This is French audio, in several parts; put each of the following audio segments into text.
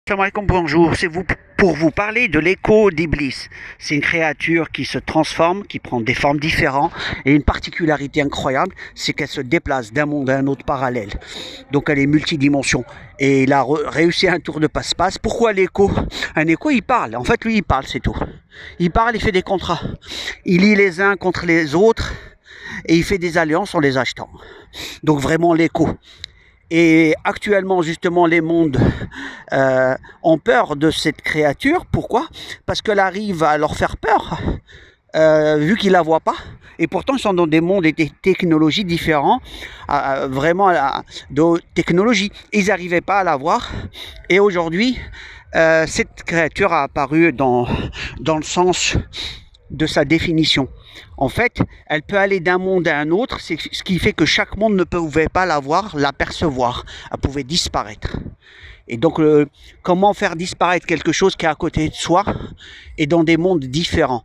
Salam alaikum, bonjour, c'est vous pour vous parler de l'écho d'Iblis. C'est une créature qui se transforme, qui prend des formes différentes et une particularité incroyable, c'est qu'elle se déplace d'un monde à un autre parallèle. Donc elle est multidimension et il a réussi un tour de passe-passe. Pourquoi l'écho? Un écho, il parle. En fait, lui, il parle, c'est tout. Il parle, il fait des contrats. Il lie les uns contre les autres et il fait des alliances en les achetant. Donc vraiment l'écho. Et actuellement, justement, les mondes ont peur de cette créature. Pourquoi? Parce qu'elle arrive à leur faire peur, vu qu'ils ne la voient pas. Et pourtant, ils sont dans des mondes et des technologies différents, vraiment de technologie. Ils n'arrivaient pas à la voir. Et aujourd'hui, cette créature a apparu dans le sens de sa définition. En fait, elle peut aller d'un monde à un autre, c'est ce qui fait que chaque monde ne pouvait pas la voir, la percevoir. Elle pouvait disparaître. Et donc, comment faire disparaître quelque chose qui est à côté de soi et dans des mondes différents.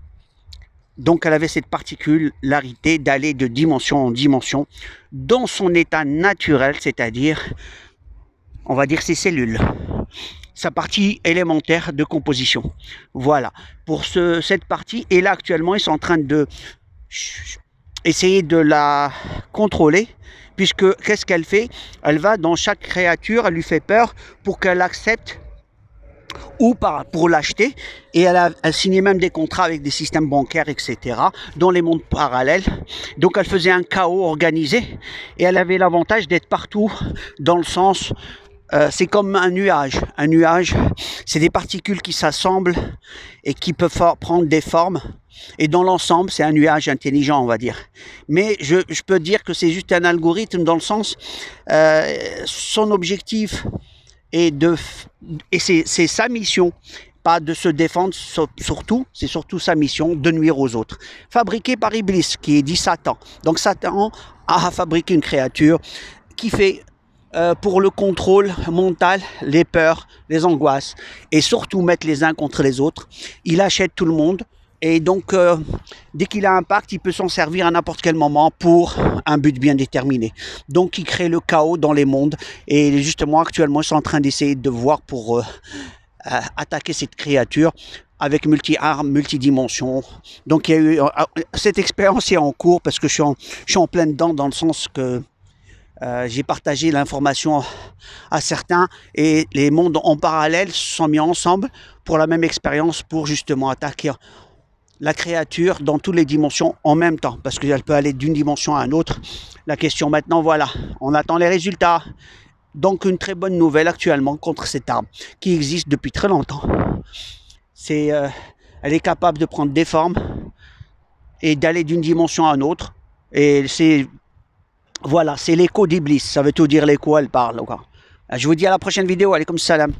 Donc, elle avait cette particularité d'aller de dimension en dimension dans son état naturel, c'est-à-dire, on va dire, ses cellules. Sa partie élémentaire de composition. Voilà, pour cette partie. Et là, actuellement, ils sont en train de essayer de la contrôler, puisque qu'est-ce qu'elle fait? Elle va dans chaque créature, elle lui fait peur pour qu'elle accepte ou pour l'acheter, et elle signait même des contrats avec des systèmes bancaires, etc., dans les mondes parallèles. Donc elle faisait un chaos organisé, et elle avait l'avantage d'être partout, dans le sens... c'est comme un nuage. Un nuage, c'est des particules qui s'assemblent et qui peuvent prendre des formes. Et dans l'ensemble, c'est un nuage intelligent, on va dire. Mais je peux dire que c'est juste un algorithme dans le sens, son objectif est c'est sa mission, pas de se défendre surtout, c'est surtout sa mission de nuire aux autres. Fabriqué par Iblis, qui est dit Satan. Donc Satan a fabriqué une créature qui fait pour le contrôle mental, les peurs, les angoisses, et surtout mettre les uns contre les autres. Il achète tout le monde, et donc dès qu'il a un pacte, il peut s'en servir à n'importe quel moment pour un but bien déterminé. Donc il crée le chaos dans les mondes, et justement actuellement ils sont en train d'essayer de voir pour attaquer cette créature avec multi-armes, multidimensions. Donc il y a eu cette expérience est en cours, parce que je suis en plein dedans, dans le sens que j'ai partagé l'information à certains, et les mondes en parallèle se sont mis ensemble pour la même expérience, pour justement attaquer la créature dans toutes les dimensions en même temps, parce qu'elle peut aller d'une dimension à une autre. La question maintenant, voilà, on attend les résultats. Donc une très bonne nouvelle actuellement contre cette arme qui existe depuis très longtemps. Elle est capable de prendre des formes et d'aller d'une dimension à une autre, et voilà, c'est l'écho d'Iblis. Ça veut tout dire, l'écho, elle parle. Je vous dis à la prochaine vidéo. Alaykoum salam.